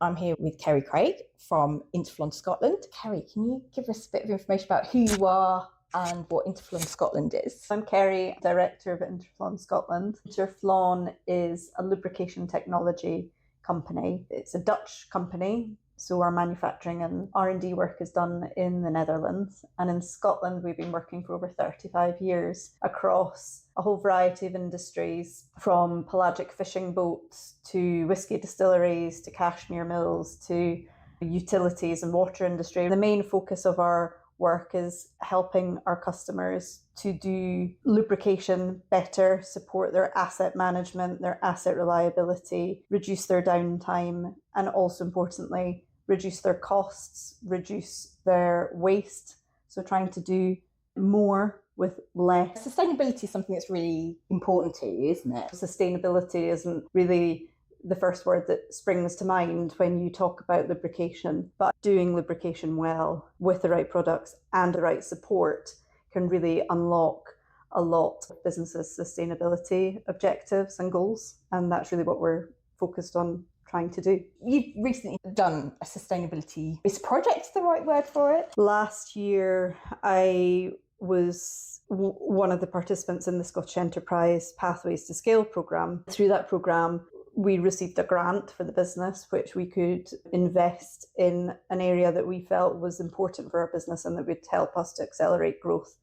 I'm here with Keri Craig from Interflon Scotland. Keri, can you give us a bit of information about who you are and what Interflon Scotland is? I'm Keri, Director of Interflon Scotland. Interflon is a lubrication technology company. It's a Dutch company, so our manufacturing and R&D work is done in the Netherlands. And in Scotland, we've been working for over 35 years across a whole variety of industries, from pelagic fishing boats to whisky distilleries to cashmere mills to utilities and water industry. The main focus of our work is helping our customers to do lubrication better, support their asset management, their asset reliability, reduce their downtime, and also importantly, reduce their costs, reduce their waste. So trying to do more with less. Sustainability is something that's really important to you, isn't it? Sustainability isn't really the first word that springs to mind when you talk about lubrication, but doing lubrication well with the right products and the right support can really unlock a lot of businesses' sustainability objectives and goals. And that's really what we're focused on trying to do. You've recently done a sustainability, is project the right word for it? Last year, I was one of the participants in the Scottish Enterprise Pathways to Scale programme. Through that programme, we received a grant for the business, which we could invest in an area that we felt was important for our business and that would help us to accelerate growth.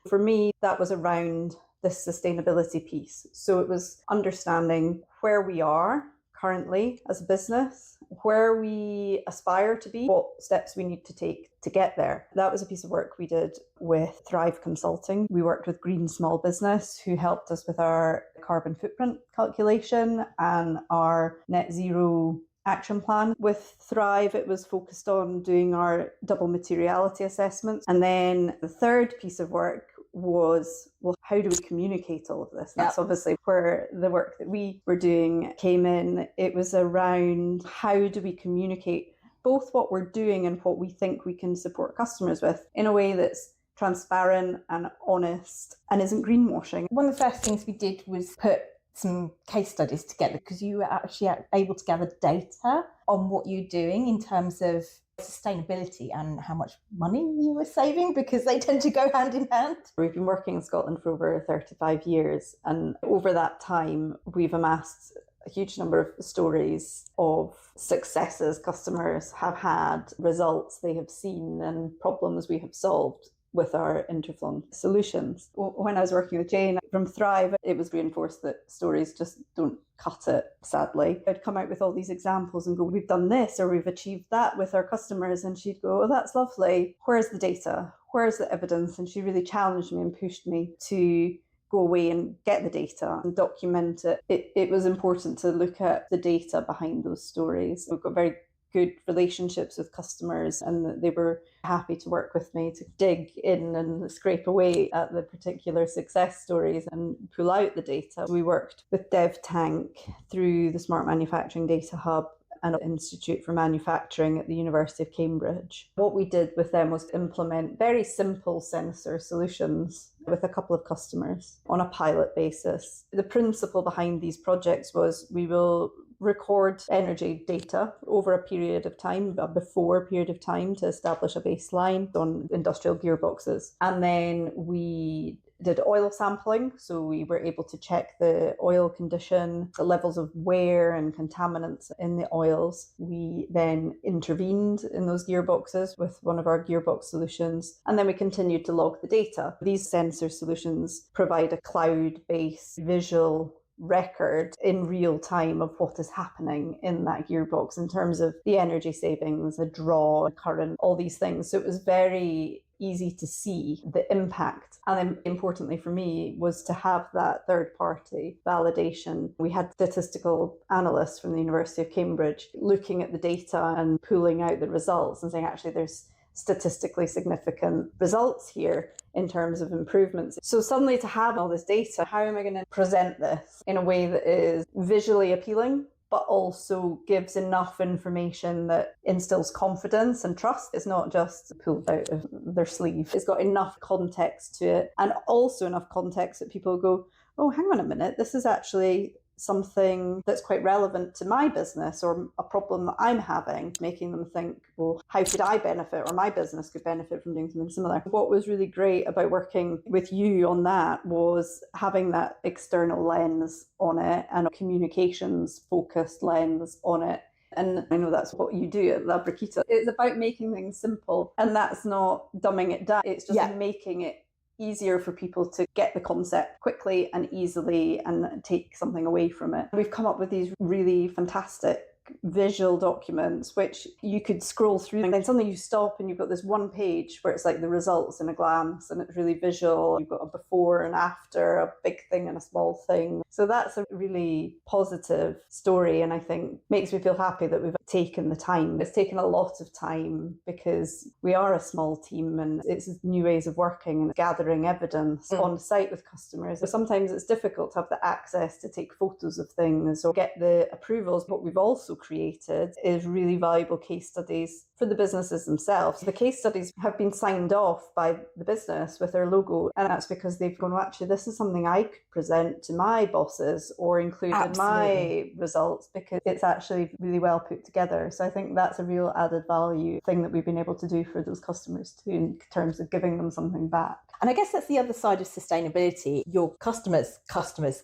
For me, that was around the sustainability piece. So it was understanding where we are currently as a business, where we aspire to be, what steps we need to take to get there. That was a piece of work we did with Thrive Consulting. We worked with Green Small Business, who helped us with our carbon footprint calculation and our net zero action plan. With Thrive, it was focused on doing our double materiality assessments. And then the third piece of work was, well, how do we communicate all of this? That's obviously where the work that we were doing came in. It was around how do we communicate both what we're doing and what we think we can support customers with in a way that's transparent and honest and isn't greenwashing. One of the first things we did was put some case studies together because you were actually able to gather data on what you're doing in terms of sustainability and how much money you were saving, because they tend to go hand in hand. We've been working in Scotland for over 35 years, and over that time we've amassed a huge number of stories of successes customers have had, results they have seen, and problems we have solved with our Interflon solutions. When I was working with Jane from Thrive, it was reinforced that stories just don't cut it, sadly. I'd come out with all these examples and go, we've done this or we've achieved that with our customers. And she'd go, oh, that's lovely. Where's the data? Where's the evidence? And she really challenged me and pushed me to go away and get the data and document it. It was important to look at the data behind those stories. We've got very good relationships with customers, and they were happy to work with me to dig in and scrape away at the particular success stories and pull out the data. We worked with DevTank through the Smart Manufacturing Data Hub and Institute for Manufacturing at the University of Cambridge. What we did with them was implement very simple sensor solutions with a couple of customers on a pilot basis. The principle behind these projects was we will record energy data over a period of time, a before period of time, to establish a baseline on industrial gearboxes. And then we did oil sampling, so we were able to check the oil condition, the levels of wear and contaminants in the oils. We then intervened in those gearboxes with one of our gearbox solutions, and then we continued to log the data. These sensor solutions provide a cloud-based visual record in real time of what is happening in that gearbox in terms of the energy savings, the draw, the current, all these things. So it was very easy to see the impact. And then importantly for me was to have that third party validation. We had statistical analysts from the University of Cambridge looking at the data and pulling out the results and saying, actually, there's statistically significant results here in terms of improvements. So suddenly to have all this data, how am I going to present this in a way that is visually appealing, but also gives enough information that instills confidence and trust? It's not just pulled out of their sleeve. It's got enough context to it, and also enough context that people go, oh, hang on a minute, this is actually something that's quite relevant to my business or a problem that I'm having, making them think, well, how could I benefit, or my business could benefit from doing something similar? What was really great about working with you on that was having that external lens on it and a communications focused lens on it. And I know that's what you do at Labrakita. It's about making things simple, and that's not dumbing it down. It's just making it easier for people to get the concept quickly and easily and take something away from it. We've come up with these really fantastic visual documents which you could scroll through, and then suddenly you stop and you've got this one page where it's like the results in a glance, and it's really visual. You've got a before and after, a big thing and a small thing. So that's a really positive story, and I think makes me feel happy that we've taken the time. It's taken a lot of time because we are a small team, and it's new ways of working and gathering evidence on site with customers. So sometimes it's difficult to have the access to take photos of things or get the approvals. What we've also created is really valuable case studies for the businesses themselves. The case studies have been signed off by the business with their logo, and that's because they've gone, well, actually, this is something I could present to my bosses or include in my results, because it's actually really well put together. So I think that's a real added value thing that we've been able to do for those customers too, in terms of giving them something back. And I guess that's the other side of sustainability. Your customers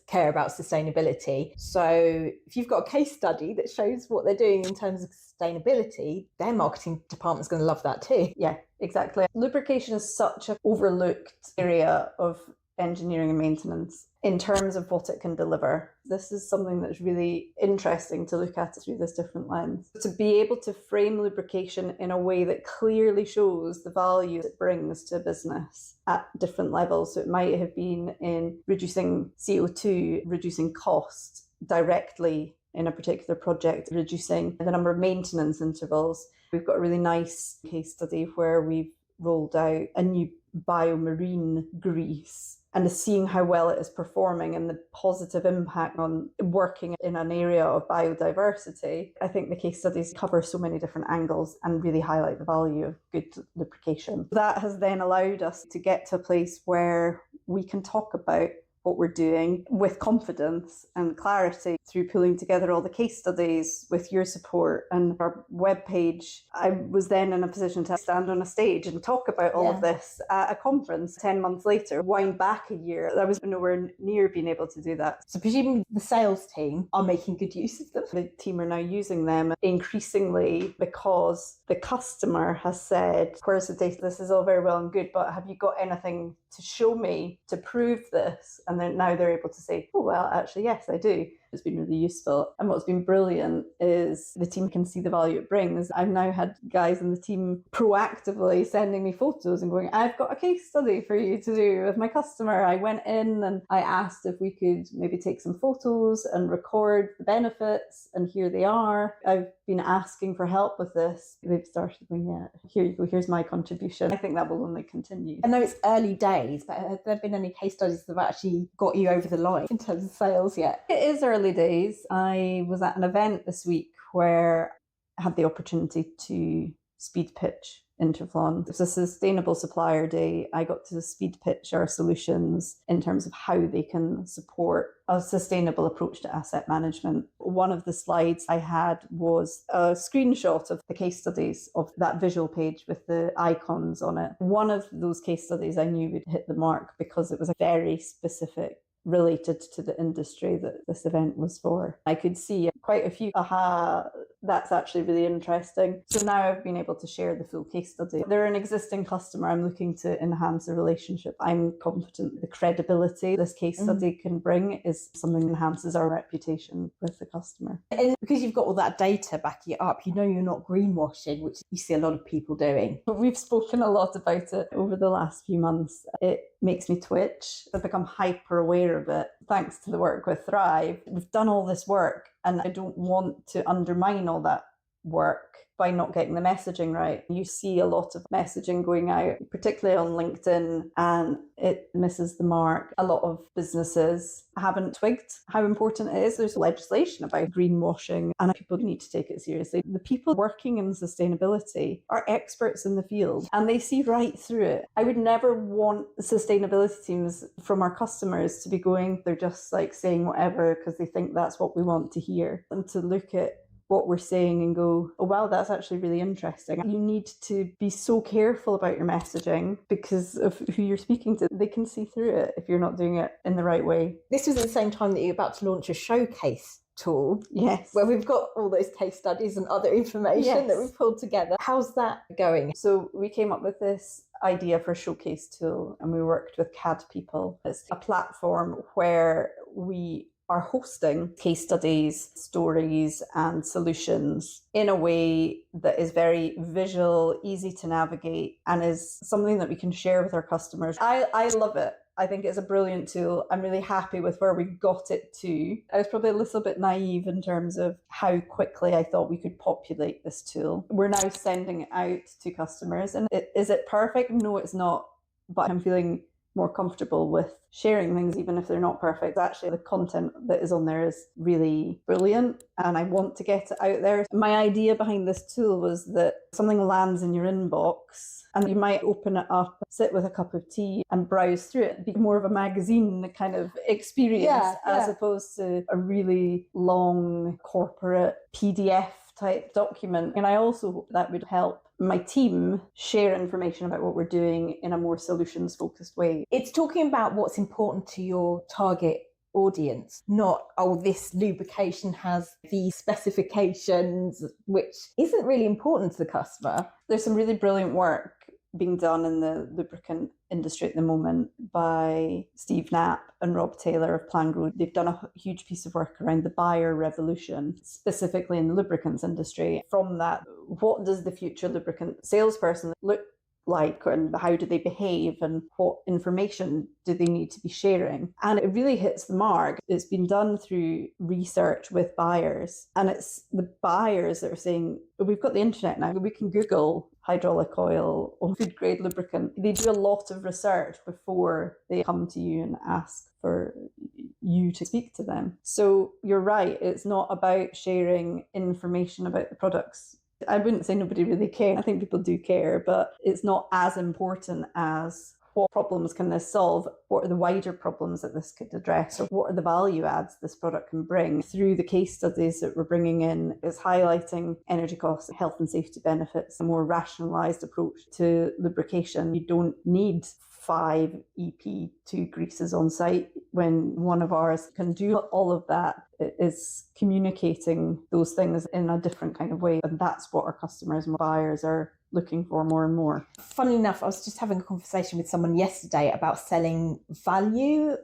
care about sustainability. So if you've got a case study that shows what they're doing in terms of sustainability, their marketing department's going to love that too. Yeah, exactly. Lubrication is such an overlooked area of engineering and maintenance in terms of what it can deliver. This is something that's really interesting to look at through this different lens. To be able to frame lubrication in a way that clearly shows the value it brings to a business at different levels. So it might have been in reducing CO2, reducing cost directly in a particular project, reducing the number of maintenance intervals. We've got a really nice case study where we've rolled out a new biomarine grease and seeing how well it is performing and the positive impact on working in an area of biodiversity. I think the case studies cover so many different angles and really highlight the value of good lubrication. That has then allowed us to get to a place where we can talk about what we're doing with confidence and clarity through pulling together all the case studies with your support and our webpage. I was then in a position to stand on a stage and talk about all of this at a conference 10 months later. Wind back a year, I was nowhere near being able to do that. So presumably the sales team are making good use of them. The team are now using them increasingly because the customer has said, where's the data? This is all very well and good, but have you got anything to show me to prove this? And then now they're able to say, oh, well, actually, yes, I do. It's been really useful. And what's been brilliant is the team can see the value it brings. I've now had guys in the team proactively sending me photos and going, I've got a case study for you to do with my customer. I went in and I asked if we could maybe take some photos and record the benefits, and here they are. I've been asking for help with this. They've started going, yeah, here you go, here's my contribution. I think that will only continue. I know it's early days, but have there been any case studies that have actually got you over the line in terms of sales yet? It is early days. I was at an event this week where I had the opportunity to speed pitch Interflon. It was a Sustainable Supplier Day. I got to speed pitch our solutions in terms of how they can support a sustainable approach to asset management. One of the slides I had was a screenshot of the case studies of that visual page with the icons on it. One of those case studies I knew would hit the mark because it was a very specific related to the industry that this event was for. I could see quite a few, that's actually really interesting. So now I've been able to share the full case study. They're an existing customer. I'm looking to enhance the relationship. I'm confident the credibility this case study can bring is something that enhances our reputation with the customer. And because you've got all that data backing it up, you know you're not greenwashing, which you see a lot of people doing. But we've spoken a lot about it over the last few months. It makes me twitch. I've become hyper aware of it thanks to the work with Thrive. We've done all this work and I don't want to undermine all that work by not getting the messaging right. You see a lot of messaging going out, particularly on LinkedIn, and it misses the mark. A lot of businesses haven't twigged how important it is. There's legislation about greenwashing, and people need to take it seriously. The people working in sustainability are experts in the field, and they see right through it. I would never want sustainability teams from our customers to be going, they're just like saying whatever because they think that's what we want to hear, and to look at what we're saying and go, oh wow, that's actually really interesting. You need to be so careful about your messaging because of who you're speaking to. They can see through it if you're not doing it in the right way. This was at the same time that you're about to launch a showcase tool. Yes. Where we've got all those case studies and other information that we've pulled together. How's that going? So we came up with this idea for a showcase tool, and we worked with CAD People. It's a platform where we are hosting case studies, stories, and solutions in a way that is very visual, easy to navigate, and is something that we can share with our customers. I love it. I think it's a brilliant tool. I'm really happy with where we got it to. I was probably a little bit naive in terms of how quickly I thought we could populate this tool. We're now sending it out to customers. And is it perfect? No, it's not. But I'm feeling more comfortable with sharing things, even if they're not perfect. Actually, the content that is on there is really brilliant, and I want to get it out there. My idea behind this tool was that something lands in your inbox and you might open it up, sit with a cup of tea and browse through it. It'd be more of a magazine kind of experience as opposed to a really long corporate PDF type document. And I also hope that would help my team share information about what we're doing in a more solutions focused way. It's talking about what's important to your target audience, not, oh, this lubrication has these specifications, which isn't really important to the customer. There's some really brilliant work being done in the lubricant industry at the moment by Steve Knapp and Rob Taylor of Plan Grow. They've done a huge piece of work around the buyer revolution, specifically in the lubricants industry. From that, what does the future lubricant salesperson look like, and how do they behave, and what information do they need to be sharing? And it really hits the mark. It's been done through research with buyers, and it's the buyers that are saying, we've got the internet now, we can Google hydraulic oil or food grade lubricant. They do a lot of research before they come to you and ask for you to speak to them. So you're right, it's not about sharing information about the products. I wouldn't say nobody really cares. I think people do care, but it's not as important as what problems can this solve? What are the wider problems that this could address? Or what are the value adds this product can bring? Through the case studies that we're bringing in, is highlighting energy costs, health and safety benefits, a more rationalised approach to lubrication. You don't need 5 EP2 greases on site when one of ours can do all of that. It is communicating those things in a different kind of way, and that's what our customers and buyers are looking for more and more. Funnily enough, I was just having a conversation with someone yesterday about selling value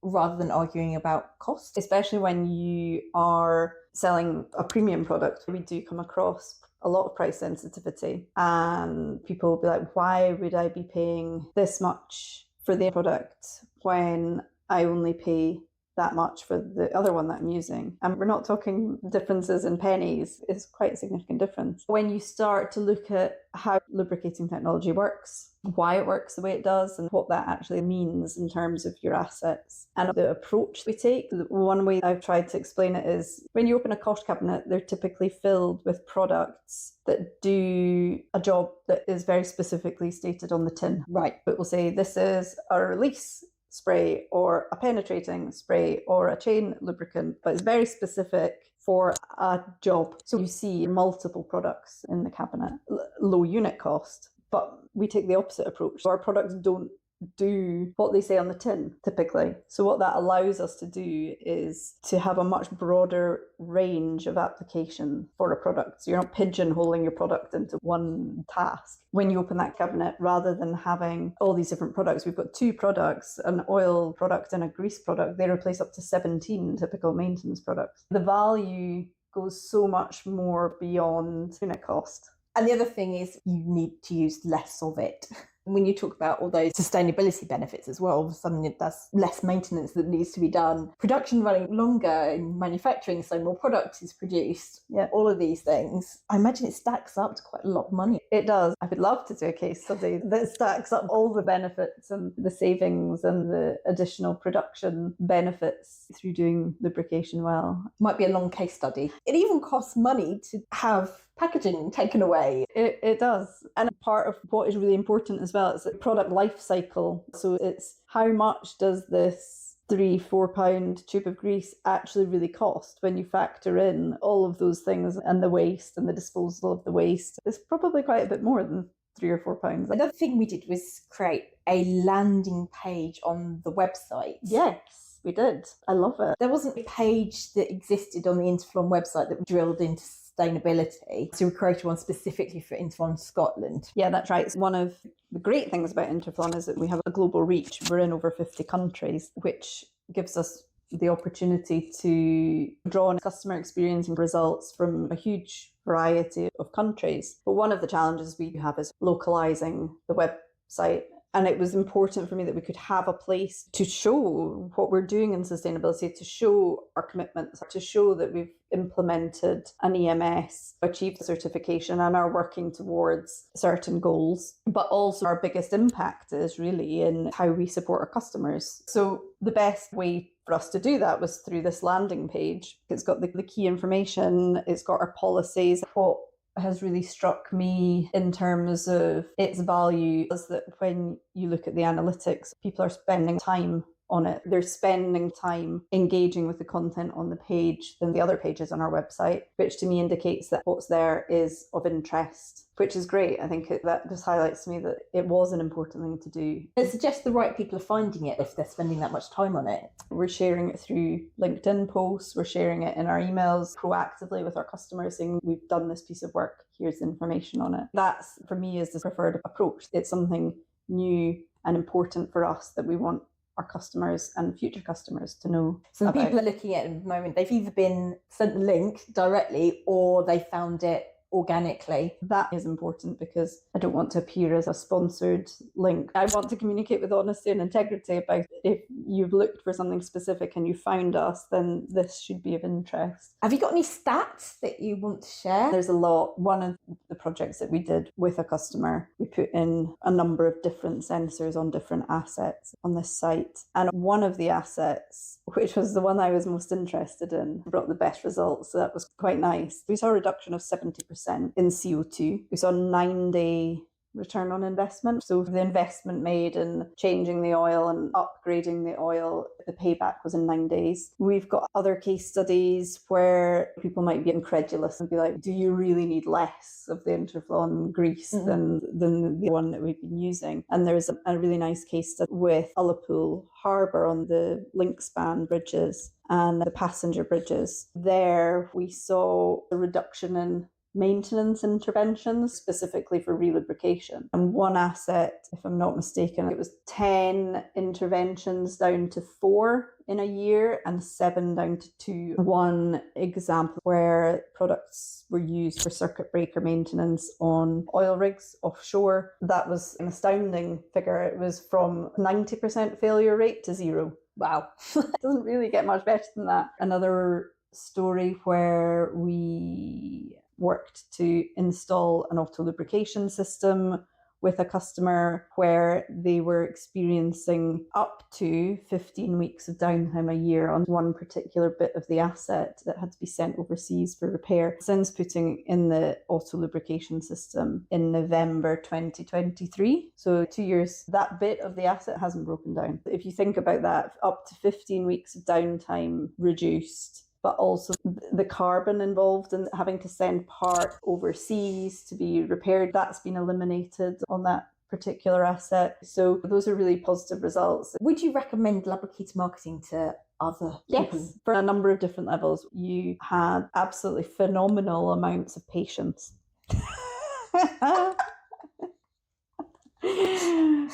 rather than arguing about cost. Especially when you are selling a premium product, we do come across a lot of price sensitivity, and people will be like, why would I be paying this much for the product when I only pay that much for the other one that I'm using? And we're not talking differences in pennies. It's quite a significant difference. When you start to look at how lubricating technology works, why it works the way it does, and what that actually means in terms of your assets and the approach we take. One way I've tried to explain it is when you open a cost cabinet, they're typically filled with products that do a job that is very specifically stated on the tin. Right. It will say this is a release spray or a penetrating spray or a chain lubricant, but it's very specific for a job. So you see multiple products in the cabinet, low unit cost, but we take the opposite approach. So our products don't do what they say on the tin typically. So what that allows us to do is to have a much broader range of application for a product. So you're not pigeonholing your product into one task. When you open that cabinet, rather than having all these different products, we've got 2 products, an oil product and a grease product. They replace up to 17 typical maintenance products. The value goes so much more beyond unit cost. And the other thing is you need to use less of it. When you talk about all those sustainability benefits as well, all of a sudden that's less maintenance that needs to be done. Production running longer in manufacturing, so more product is produced. Yeah. All of these things. I imagine it stacks up to quite a lot of money. It does. I would love to do a case study that stacks up all the benefits and the savings and the additional production benefits through doing lubrication well. Might be a long case study. It even costs money to have packaging taken away. It does. And part of what is really important as well is the product life cycle. So it's how much does this £3-4 tube of grease actually really cost when you factor in all of those things and the waste and the disposal of the waste. It's probably quite a bit more than £3 or £4. Another thing we did was create a landing page on the website. Yes, we did. I love it. There wasn't a page that existed on the Interflon website that drilled into sustainability. So we created one specifically for Interflon Scotland. Yeah, that's right. One of the great things about Interflon is that we have a global reach. We're in over 50 countries, which gives us the opportunity to draw on customer experience and results from a huge variety of countries. But one of the challenges we have is localizing the website. And it was important for me that we could have a place to show what we're doing in sustainability, to show our commitments, to show that we've implemented an EMS, achieved certification and are working towards certain goals. But also our biggest impact is really in how we support our customers. So the best way for us to do that was through this landing page. It's got the key information, it's got our policies. What has really struck me in terms of its value is that when you look at the analytics, people are spending time on it. They're spending time engaging with the content on the page than the other pages on our website, which to me indicates that what's there is of interest, which is great. I think that just highlights to me that it was an important thing to do. It suggests the right people are finding it if they're spending that much time on it. We're sharing it through LinkedIn posts, we're sharing it in our emails proactively with our customers saying we've done this piece of work, here's the information on it. That's, for me, is the preferred approach. It's something new and important for us that we want our customers and future customers to know. So the people are looking at it at the moment, they've either been sent the link directly or they found it organically. That is important because I don't want to appear as a sponsored link. I want to communicate with honesty and integrity about if you've looked for something specific and you found us, then this should be of interest. Have you got any stats that you want to share? There's a lot. One of the projects that we did with a customer, we put in a number of different sensors on different assets on this site. And one of the assets, which was the one I was most interested in, brought the best results. So that was quite nice. We saw a reduction of 70% in CO2. We saw a 9-day return on investment. So the investment made in changing the oil and upgrading the oil, the payback was in 9 days. We've got other case studies where people might be incredulous and be like, do you really need less of the Interflon grease than the one that we've been using? And there's a really nice case study with Ullapool Harbour on the link span bridges and the passenger bridges. There we saw a reduction in maintenance interventions specifically for relubrication. And one asset, if I'm not mistaken, it was 10 interventions down to 4 in a year and 7 down to 2. One example where products were used for circuit breaker maintenance on oil rigs offshore. That was an astounding figure. It was from 90% failure rate to 0. Wow. It doesn't really get much better than that. Another story where we worked to install an auto lubrication system with a customer where they were experiencing up to 15 weeks of downtime a year on one particular bit of the asset that had to be sent overseas for repair. Since putting in the auto lubrication system in November 2023, so 2 years, that bit of the asset hasn't broken down. If you think about that, up to 15 weeks of downtime reduced, but also the carbon involved in having to send part overseas to be repaired, that's been eliminated on that particular asset. So those are really positive results. Would you recommend Labrakita marketing to other people? Yes, for a number of different levels. You had absolutely phenomenal amounts of patience.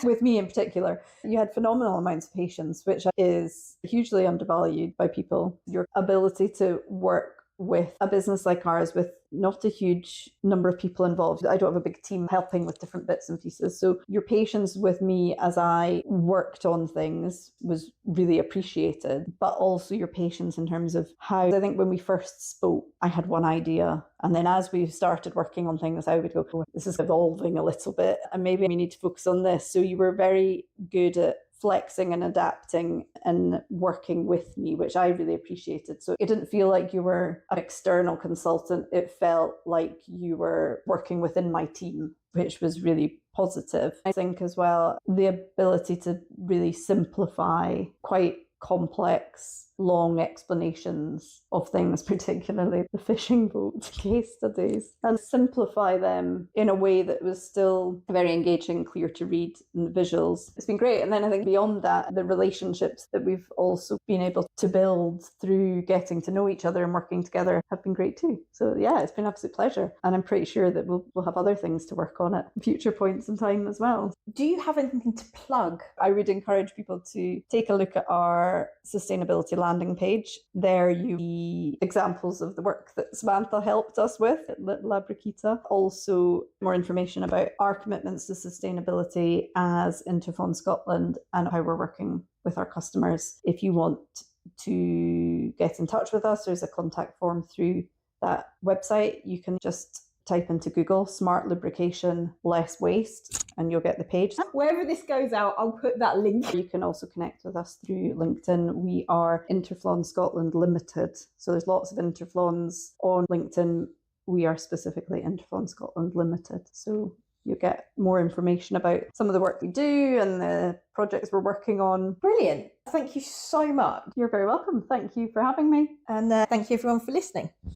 With me in particular, you had phenomenal amounts of patience, which is hugely undervalued by people. Your ability to work with a business like ours with not a huge number of people involved. I don't have a big team helping with different bits and pieces. So your patience with me as I worked on things was really appreciated, but also your patience in terms of how, I think when we first spoke, I had one idea. And then as we started working on things, I would go, oh, this is evolving a little bit and maybe we need to focus on this. So you were very good at flexing and adapting and working with me, which I really appreciated. So it didn't feel like you were an external consultant. It felt like you were working within my team, which was really positive. I think as well, the ability to really simplify quite complex, long explanations of things, particularly the fishing boat case studies, and simplify them in a way that was still very engaging, clear to read, and the visuals. It's been great. And then I think beyond that, the relationships that we've also been able to build through getting to know each other and working together have been great too. So yeah, it's been an absolute pleasure. And I'm pretty sure that we'll have other things to work on at future points in time as well. Do you have anything to plug? I would encourage people to take a look at our sustainability landing page. There you see examples of the work that Samantha helped us with at Labrakita. Also more information about our commitments to sustainability as Interflon Scotland and how we're working with our customers. If you want to get in touch with us, there's a contact form through that website. You can just type into Google smart lubrication less waste and you'll get the page. Wherever this goes out, I'll put that link. You can also connect with us through LinkedIn. We are Interflon Scotland Limited. So there's lots of Interflons on LinkedIn. We are specifically Interflon Scotland Limited. So you'll get more information about some of the work we do and the projects we're working on. Brilliant. Thank you so much. You're very welcome. Thank you for having me. And thank you everyone for listening.